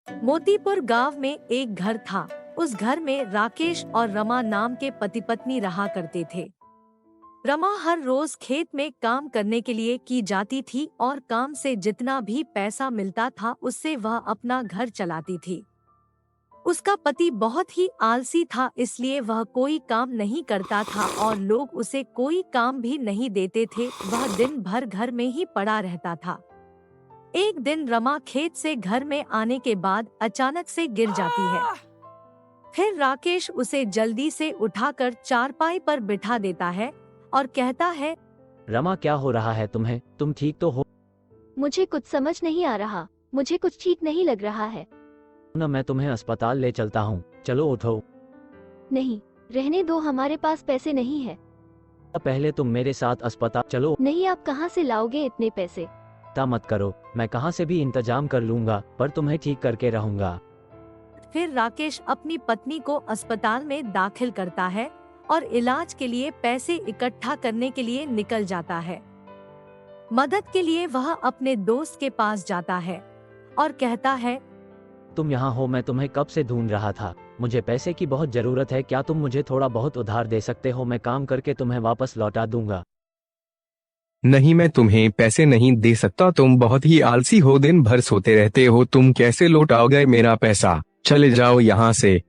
मोतीपुर गांव में एक घर था। उस घर में राकेश और रमा नाम के पति पत्नी रहा करते थे। रमा हर रोज खेत में काम करने के लिए की जाती थी और काम से जितना भी पैसा मिलता था उससे वह अपना घर चलाती थी। उसका पति बहुत ही आलसी था, इसलिए वह कोई काम नहीं करता था और लोग उसे कोई काम भी नहीं देते थे। वह दिन भर घर में ही पड़ा रहता था। एक दिन रमा खेत से घर में आने के बाद अचानक से गिर जाती है। फिर राकेश उसे जल्दी से उठाकर चारपाई पर बिठा देता है और कहता है, रमा क्या हो रहा है तुम्हें? तुम ठीक तो हो मुझे कुछ समझ नहीं आ रहा, मुझे कुछ ठीक नहीं लग रहा है। ना? मैं तुम्हें अस्पताल ले चलता हूँ, चलो उठो। नहीं, रहने दो, हमारे पास पैसे नहीं है। पहले तुम मेरे साथ अस्पताल चलो। नहीं, आप कहाँ से लाओगे इतने पैसे? मत करो, मैं कहाँ से भी इंतजाम कर लूंगा, पर तुम्हें ठीक करके रहूंगा। फिर राकेश अपनी पत्नी को अस्पताल में दाखिल करता है और इलाज के लिए पैसे इकट्ठा करने के लिए निकल जाता है। मदद के लिए वह अपने दोस्त के पास जाता है और कहता है, तुम यहाँ हो, मैं तुम्हें कब से ढूंढ रहा था। मुझे पैसे की बहुत जरूरत है, क्या तुम मुझे थोड़ा बहुत उधार दे सकते हो? मैं काम करके तुम्हें वापस लौटा दूंगा। नहीं, मैं तुम्हें पैसे नहीं दे सकता, तुम बहुत ही आलसी हो, दिन भर सोते रहते हो, तुम कैसे लौटाओगे मेरा पैसा? चले जाओ यहाँ से।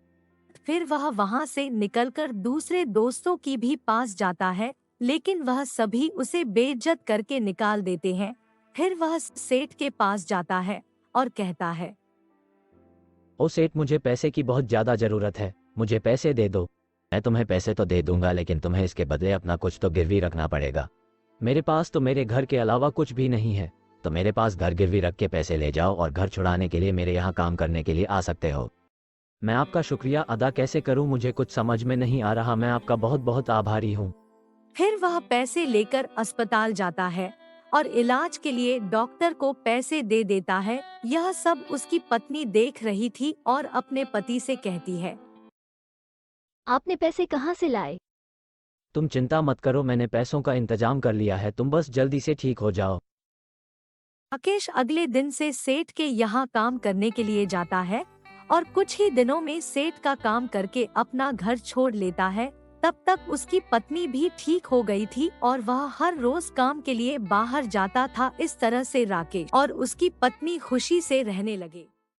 फिर वह वहाँ से निकलकर दूसरे दोस्तों की भी पास जाता है, लेकिन वह सभी उसे बेइज्जत करके निकाल देते हैं। फिर वह सेठ के पास जाता है और कहता है, ओ सेठ, मुझे पैसे की बहुत ज्यादा जरूरत है, मुझे पैसे दे दो। मैं तुम्हें पैसे तो दे दूंगा, लेकिन तुम्हें इसके बदले अपना कुछ तो गिरवी रखना पड़ेगा। मेरे पास तो मेरे घर के अलावा कुछ भी नहीं है, तो मेरे पास घर गिरवी रख के पैसे ले जाओ और घर छुड़ाने के लिए मेरे यहाँ काम करने के लिए आ सकते हो। मैं आपका शुक्रिया अदा कैसे करूँ, मुझे कुछ समझ में नहीं आ रहा, मैं आपका बहुत बहुत आभारी हूँ। फिर वह पैसे लेकर अस्पताल जाता है और इलाज के लिए डॉक्टर को पैसे दे देता है। यह सब उसकी पत्नी देख रही थी और अपने पति से कहती है, आपने पैसे कहाँ से लाए? तुम चिंता मत करो, मैंने पैसों का इंतजाम कर लिया है, तुम बस जल्दी से ठीक हो जाओ। राकेश अगले दिन से सेठ के यहाँ काम करने के लिए जाता है और कुछ ही दिनों में सेठ का काम करके अपना घर छोड़ लेता है। तब तक उसकी पत्नी भी ठीक हो गई थी और वह हर रोज काम के लिए बाहर जाता था। इस तरह से राकेश और उसकी पत्नी खुशी से रहने लगे।